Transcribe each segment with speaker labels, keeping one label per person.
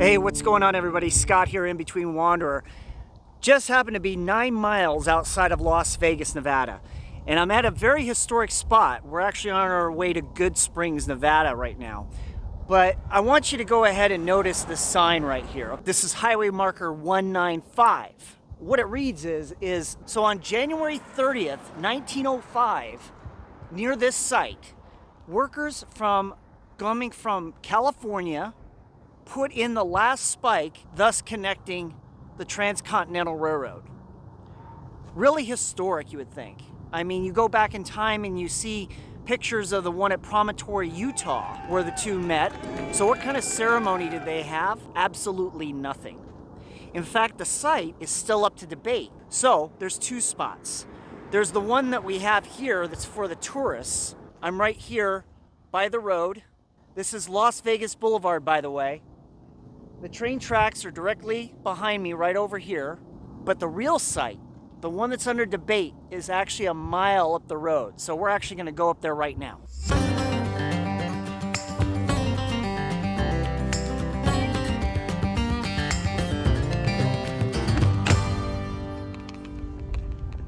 Speaker 1: Hey, what's going on, everybody? Scott here, In Between Wanderer. Just happened to be 9 miles outside of Las Vegas, Nevada. And I'm at a very historic spot. We're actually on our way to Goodsprings, Nevada right now. But I want you to go ahead and notice this sign right here. This is highway marker 195. What it reads is so on January 30th, 1905, near this site, workers coming from California put in the last spike, thus connecting the Transcontinental Railroad. Really historic, you would think. I mean, you go back in time and you see pictures of the one at Promontory, Utah, where the two met. So what kind of ceremony did they have? Absolutely nothing. In fact, the site is still up to debate. So there's two spots. There's the one that we have here that's for the tourists. I'm right here by the road. This is Las Vegas Boulevard, by the way. The train tracks are directly behind me right over here. But the real site, the one that's under debate, is actually a mile up the road. So we're actually going to go up there right now.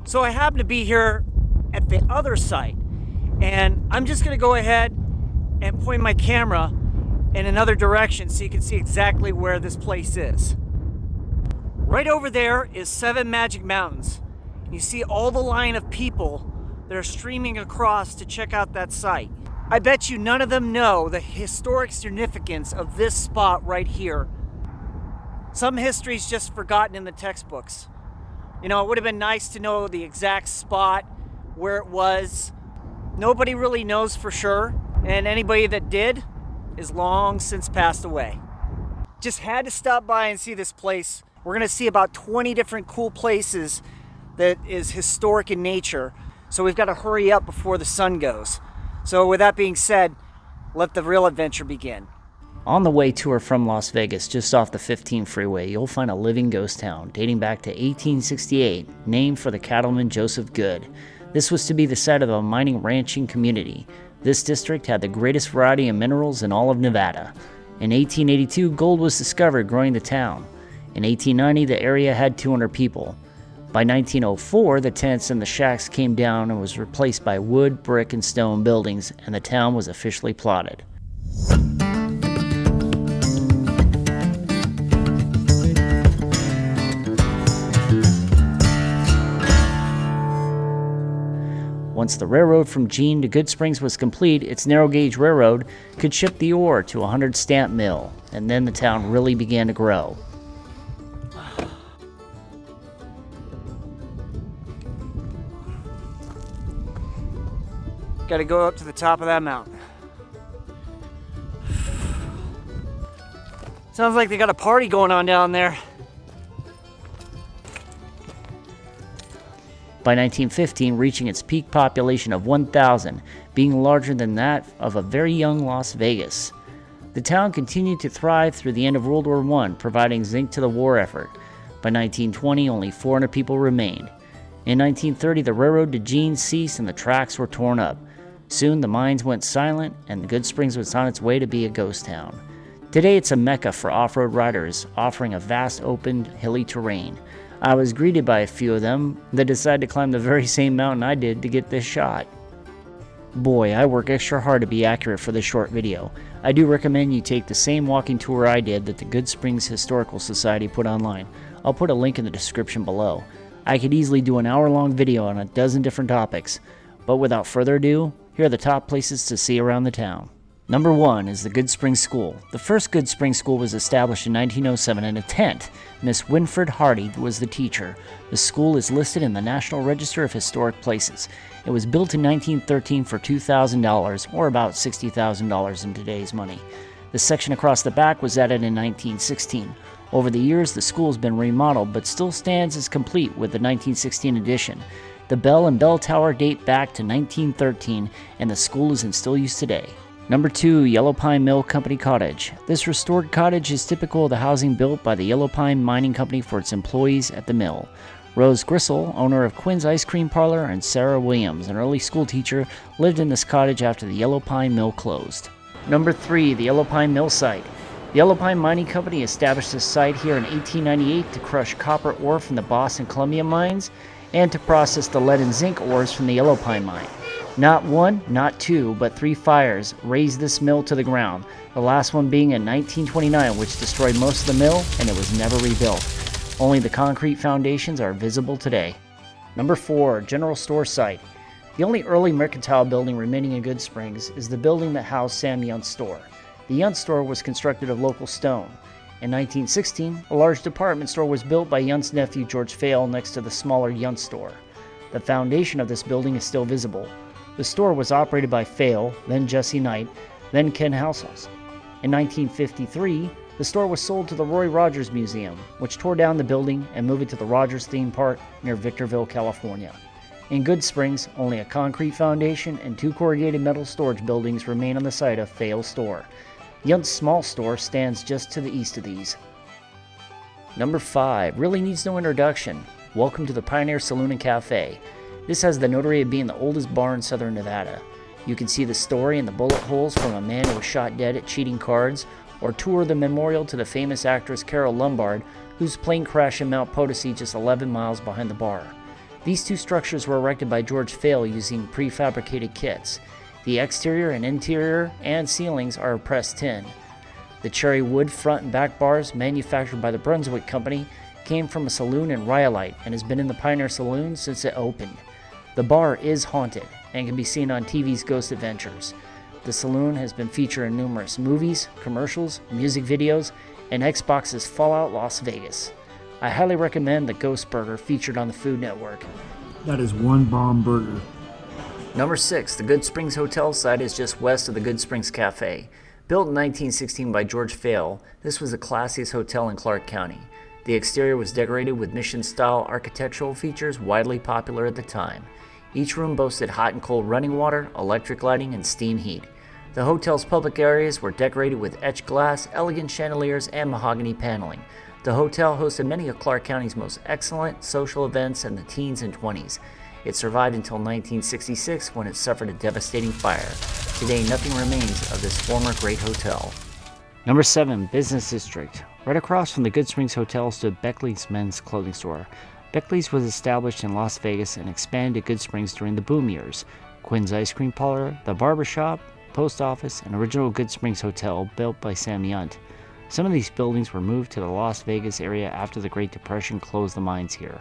Speaker 1: So I happen to be here at the other site, and I'm just going to go ahead and point my camera in another direction so you can see exactly where this place is. Right over there is 7 Magic Mountains. You see all the line of people that are streaming across to check out that site. I bet you none of them know the historic significance of this spot right here. Some history is just forgotten in the textbooks. You know, it would have been nice to know the exact spot where it was. Nobody really knows for sure, and anybody that did is long since passed away. Just had to stop by and see this place. We're gonna see about 20 different cool places that is historic in nature. So we've got to hurry up before the sun goes. So with that being said, let the real adventure begin.
Speaker 2: On the way to or from Las Vegas, just off the 15 freeway, you'll find a living ghost town dating back to 1868, named for the cattleman Joseph Good. This was to be the site of a mining ranching community. This district had the greatest variety of minerals in all of Nevada. In 1882, gold was discovered growing the town. In 1890, the area had 200 people. By 1904, the tents and the shacks came down and was replaced by wood, brick, and stone buildings, and the town was officially plotted. Once the railroad from Jean to Goodsprings was complete, its narrow-gauge railroad could ship the ore to a 100-stamp mill, and then the town really began to grow.
Speaker 1: Got to go up to the top of that mountain. Sounds like they got a party going on down there.
Speaker 2: By 1915, reaching its peak population of 1,000, being larger than that of a very young Las Vegas. The town continued to thrive through the end of World War I, providing zinc to the war effort. By 1920, only 400 people remained. In 1930, the railroad to Jean ceased and the tracks were torn up. Soon, the mines went silent, and Goodsprings was on its way to be a ghost town. Today, it's a mecca for off-road riders, offering a vast, open, hilly terrain. I was greeted by a few of them that decided to climb the very same mountain I did to get this shot. Boy, I work extra hard to be accurate for this short video. I do recommend you take the same walking tour I did that the Goodsprings Historical Society put online. I'll put a link in the description below. I could easily do an hour-long video on a dozen different topics, but without further ado, here are the top places to see around the town. Number 1 is the Goodsprings School. The first Goodsprings School was established in 1907 in a tent. Miss Winfred Hardy was the teacher. The school is listed in the National Register of Historic Places. It was built in 1913 for $2,000, or about $60,000 in today's money. The section across the back was added in 1916. Over the years, the school has been remodeled, but still stands as complete with the 1916 addition. The bell and bell tower date back to 1913, and the school is in still use today. Number 2, Yellow Pine Mill Company Cottage. This restored cottage is typical of the housing built by the Yellow Pine Mining Company for its employees at the mill. Rose Gristle, owner of Quinn's Ice Cream Parlor, and Sarah Williams, an early school teacher, lived in this cottage after the Yellow Pine Mill closed. Number 3, the Yellow Pine Mill site. The Yellow Pine Mining Company established this site here in 1898 to crush copper ore from the Boston Columbia mines and to process the lead and zinc ores from the Yellow Pine mine. Not one, not two, but 3 fires razed this mill to the ground, the last one being in 1929, which destroyed most of the mill, and it was never rebuilt. Only the concrete foundations are visible today. Number 4, General Store Site. The only early mercantile building remaining in Goodsprings is the building that housed Sam Yunt's store. The Yunt store was constructed of local stone. In 1916, a large department store was built by Yunt's nephew George Fail next to the smaller Yunt store. The foundation of this building is still visible. The store was operated by Fail, then Jesse Knight, then Ken Housels. In 1953, the store was sold to the Roy Rogers Museum, which tore down the building and moved it to the Rogers Theme Park near Victorville, California. In Goodsprings, only a concrete foundation and 2 corrugated metal storage buildings remain on the site of Fail's store. Yunt's small store stands just to the east of these. Number 5, really needs no introduction. Welcome to the Pioneer Saloon and Cafe. This has the notoriety of being the oldest bar in southern Nevada. You can see the story and the bullet holes from a man who was shot dead at cheating cards, or tour the memorial to the famous actress Carol Lombard, whose plane crashed in Mount Potosi just 11 miles behind the bar. These 2 structures were erected by George Fail using prefabricated kits. The exterior and interior and ceilings are pressed tin. The cherry wood front and back bars, manufactured by the Brunswick Company, came from a saloon in Rhyolite and has been in the Pioneer Saloon since it opened. The bar is haunted and can be seen on TV's Ghost Adventures. The saloon has been featured in numerous movies, commercials, music videos, and Xbox's Fallout Las Vegas. I highly recommend the Ghost Burger featured on the Food Network.
Speaker 3: That is one bomb burger.
Speaker 2: Number 6, the Goodsprings Hotel site is just west of the Goodsprings Cafe. Built in 1916 by George Fail, this was the classiest hotel in Clark County. The exterior was decorated with mission-style architectural features widely popular at the time. Each room boasted hot and cold running water, electric lighting, and steam heat. The hotel's public areas were decorated with etched glass, elegant chandeliers, and mahogany paneling. The hotel hosted many of Clark County's most excellent social events in the teens and 20s. It survived until 1966 when it suffered a devastating fire. Today, nothing remains of this former great hotel. Number 7, Business District. Right across from the Goodsprings Hotel stood Beckley's men's clothing store. Beckley's was established in Las Vegas and expanded to Goodsprings during the boom years. Quinn's Ice Cream Parlor, the barber shop, post office, and original Goodsprings Hotel built by Sam Yunt. Some of these buildings were moved to the Las Vegas area after the Great Depression closed the mines here,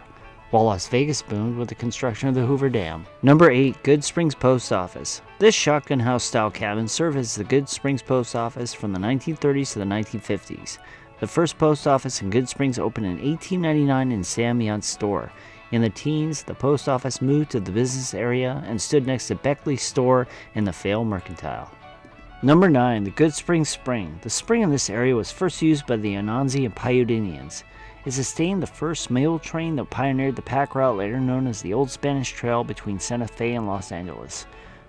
Speaker 2: while Las Vegas boomed with the construction of the Hoover Dam. Number 8, Goodsprings Post Office. This shotgun house style cabin served as the Goodsprings Post Office from the 1930s to the 1950s. The first post office in Goodsprings opened in 1899 in Sam Yunt's store. In the teens, the post office moved to the business area and stood next to Beckley's store in the Fail Mercantile. Number 9, the Goodsprings Spring. The spring in this area was first used by the Anansi and Paiute Indians. It sustained the first mule train that pioneered the pack route later known as the Old Spanish Trail between Santa Fe and Los Angeles.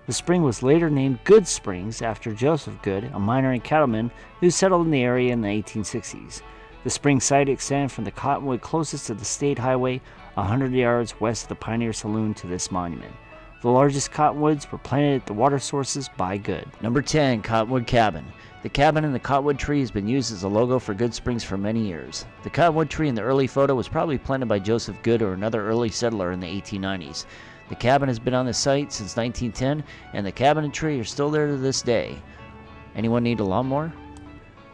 Speaker 2: The spring was later named Goodsprings after Joseph Good, a miner and cattleman who settled in the area in the 1860s. The spring site extended from the cottonwood closest to the state highway 100 yards west of the Pioneer Saloon to this monument. The largest cottonwoods were planted at the water sources by Good. Number 10, Cottonwood Cabin. The cabin in the cottonwood tree has been used as a logo for Goodsprings for many years. The cottonwood tree in the early photo was probably planted by Joseph Good or another early settler in the 1890s. The cabin has been on the site since 1910, and the cabin and tree are still there to this day. Anyone need a lawnmower?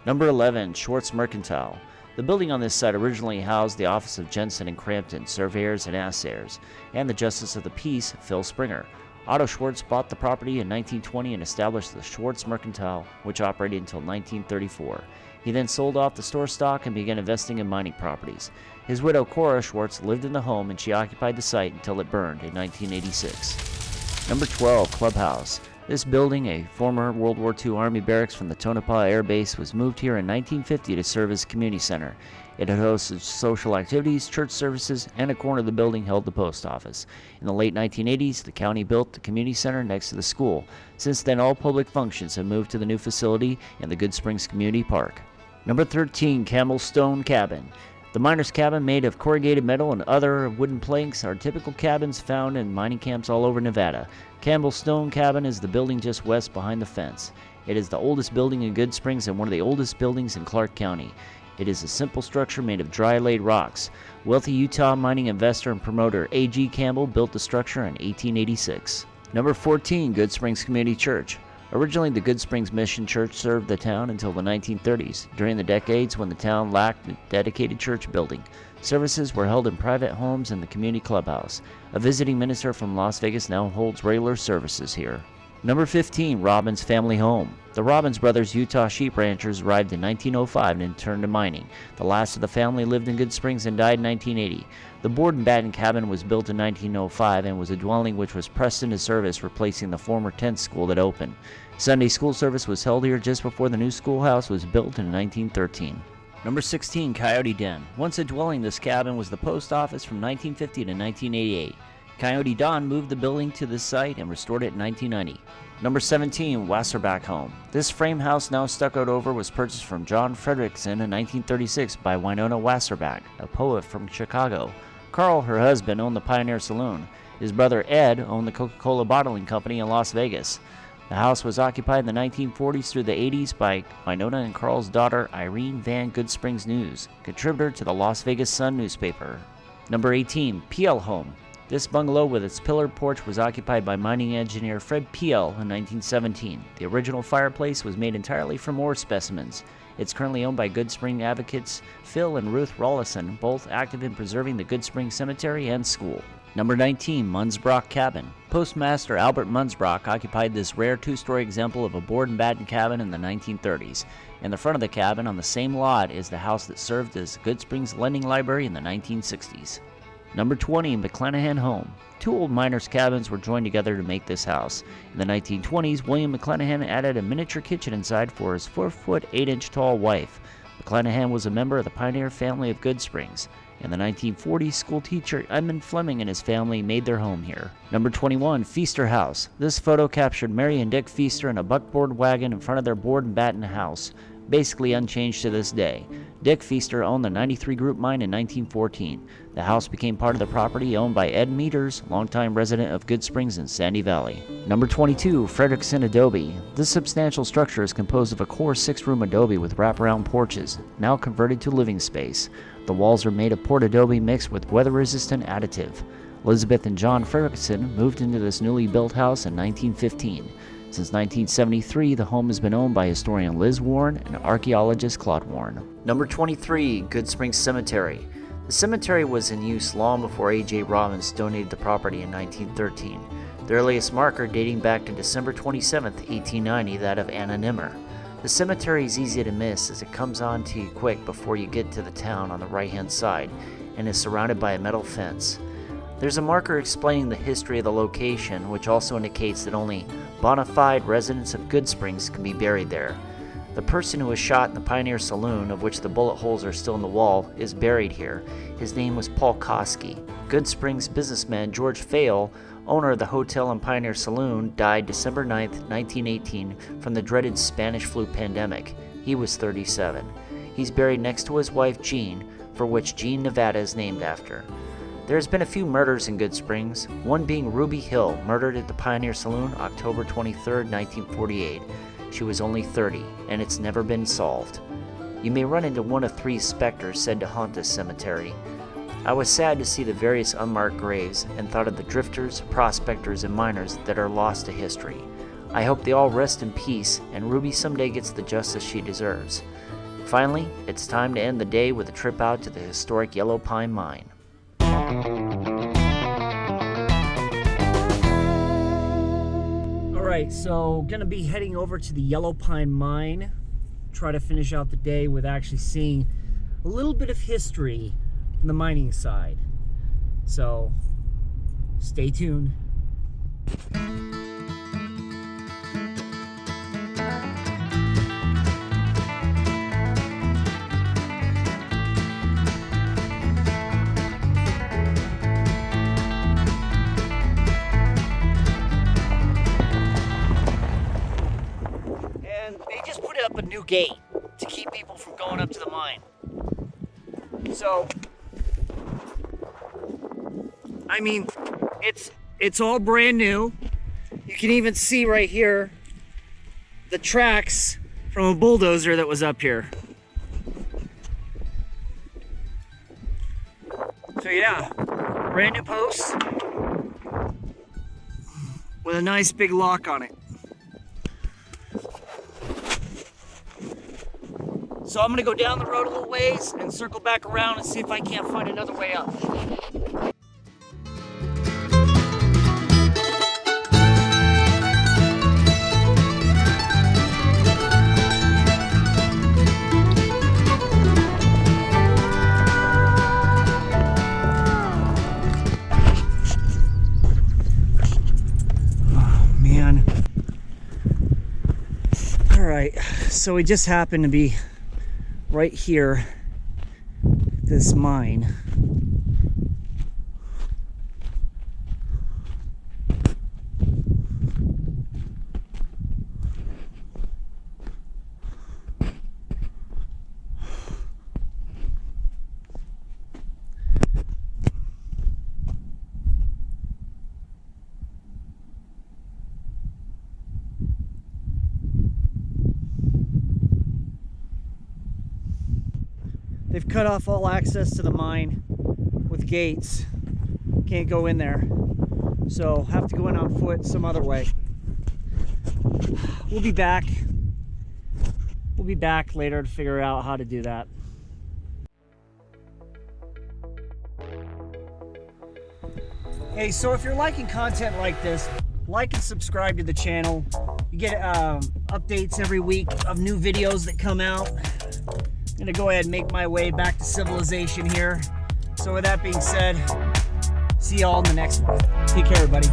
Speaker 2: Number 11, Schwartz Mercantile. The building on this site originally housed the office of Jensen and Crampton, surveyors and assayers, and the Justice of the Peace, Phil Springer. Otto Schwartz bought the property in 1920 and established the Schwartz Mercantile, which operated until 1934. He then sold off the store stock and began investing in mining properties. His widow Cora Schwartz lived in the home and she occupied the site until it burned in 1986. Number 12, Clubhouse. This building, a former World War II Army barracks from the Tonopah Air Base, was moved here in 1950 to serve as a community center. It had hosted social activities, church services, and a corner of the building held the post office. In the late 1980s, the county built the community center next to the school. Since then, all public functions have moved to the new facility in the Goodsprings Community Park. Number 13, Campbell Stone Cabin. The miner's cabin, made of corrugated metal and other wooden planks, are typical cabins found in mining camps all over Nevada. Campbell Stone Cabin is the building just west behind the fence. It is the oldest building in Goodsprings and one of the oldest buildings in Clark County. It is a simple structure made of dry-laid rocks. Wealthy Utah mining investor and promoter A.G. Campbell built the structure in 1886. Number 14, Goodsprings Community Church. Originally, the Goodsprings Mission Church served the town until the 1930s, during the decades when the town lacked a dedicated church building. Services were held in private homes in the community clubhouse. A visiting minister from Las Vegas now holds regular services here. Number 15, Robbins Family Home. The Robbins brothers, Utah sheep ranchers, arrived in 1905 and turned to mining. The last of the family lived in Goodsprings and died in 1980. The board and batten cabin was built in 1905 and was a dwelling which was pressed into service, replacing the former tent school that opened. Sunday school service was held here just before the new schoolhouse was built in 1913. Number 16, Coyote Den. Once a dwelling, this cabin was the post office from 1950 to 1988. Coyote Don moved the building to this site and restored it in 1990. Number 17, Wasserback Home. This frame house, now stuccoed over, was purchased from John Frederickson in 1936 by Winona Wasserback, a poet from Chicago. Carl, her husband, owned the Pioneer Saloon. His brother Ed owned the Coca-Cola Bottling Company in Las Vegas. The house was occupied in the 1940s through the 80s by Winona and Carl's daughter Irene Van Goodsprings News, contributor to the Las Vegas Sun newspaper. Number 18, PL Home. This bungalow with its pillared porch was occupied by mining engineer Fred P.L. in 1917. The original fireplace was made entirely from ore specimens. It's currently owned by Goodsprings advocates Phil and Ruth Rollison, both active in preserving the Goodsprings Cemetery and school. Number 19, Munnsbrock Cabin. Postmaster Albert Munnsbrock occupied this rare two-story example of a board and batten cabin in the 1930s. In the front of the cabin on the same lot is the house that served as Goodsprings Lending Library in the 1960s. Number 20, McClanahan Home. Two old miners' cabins were joined together to make this house. In the 1920s, William McClanahan added a miniature kitchen inside for his 4-foot 8-inch tall wife. McClanahan was a member of the pioneer family of Goodsprings. In the 1940s, school teacher Edmund Fleming and his family made their home here. Number 21, Feaster House. This photo captured Mary and Dick Feaster in a buckboard wagon in front of their board and batten house, basically unchanged to this day. Dick Feaster owned the 93 Group mine in 1914. The house became part of the property owned by Ed Meters, longtime resident of Goodsprings in Sandy Valley. Number 22, Frederickson Adobe. This substantial structure is composed of a core 6-room adobe with wraparound porches, now converted to living space. The walls are made of poured adobe mixed with weather-resistant additive. Elizabeth and John Frederickson moved into this newly built house in 1915. Since 1973, the home has been owned by historian Liz Warren and archaeologist Claude Warren. Number 23, Goodsprings Cemetery. The cemetery was in use long before A.J. Robbins donated the property in 1913. The earliest marker dating back to December 27, 1890, that of Anna Nimmer. The cemetery is easy to miss as it comes on to you quick before you get to the town on the right-hand side and is surrounded by a metal fence. There's a marker explaining the history of the location, which also indicates that only bona fide residents of Goodsprings can be buried there. The person who was shot in the Pioneer Saloon, of which the bullet holes are still in the wall, is buried here. His name was Paul Koski. Goodsprings businessman George Fale, owner of the hotel and Pioneer Saloon, died December 9, 1918, from the dreaded Spanish flu pandemic. He was 37. He's buried next to his wife Jean, for which Jean, Nevada is named after. There has been a few murders in Goodsprings, one being Ruby Hill, murdered at the Pioneer Saloon October 23, 1948. She was only 30, and it's never been solved. You may run into one of 3 specters said to haunt this cemetery. I was sad to see the various unmarked graves and thought of the drifters, prospectors, and miners that are lost to history. I hope they all rest in peace and Ruby someday gets the justice she deserves. Finally, it's time to end the day with a trip out to the historic Yellow Pine Mine.
Speaker 1: Alright, so gonna be heading over to the Yellow Pine Mine. Try to finish out the day with actually seeing a little bit of history from the mining side. So, stay tuned. They just put up a new gate to keep people from going up to the mine. So, I mean, it's all brand new. You can even see right here the tracks from a bulldozer that was up here. So yeah, brand new post with a nice big lock on it. So I'm gonna go down the road a little ways and circle back around and see if I can't find another way up. Oh, man. All right, so we just happened to be right here, this mine. They've cut off all access to the mine with gates. Can't go in there. So have to go in on foot some other way. We'll be back. We'll be back later to figure out how to do that. Hey, so if you're liking content like this, like and subscribe to the channel. You get updates every week of new videos that come out. I'm gonna go ahead and make my way back to civilization here. So with that being said, see y'all in the next one. Take care, everybody.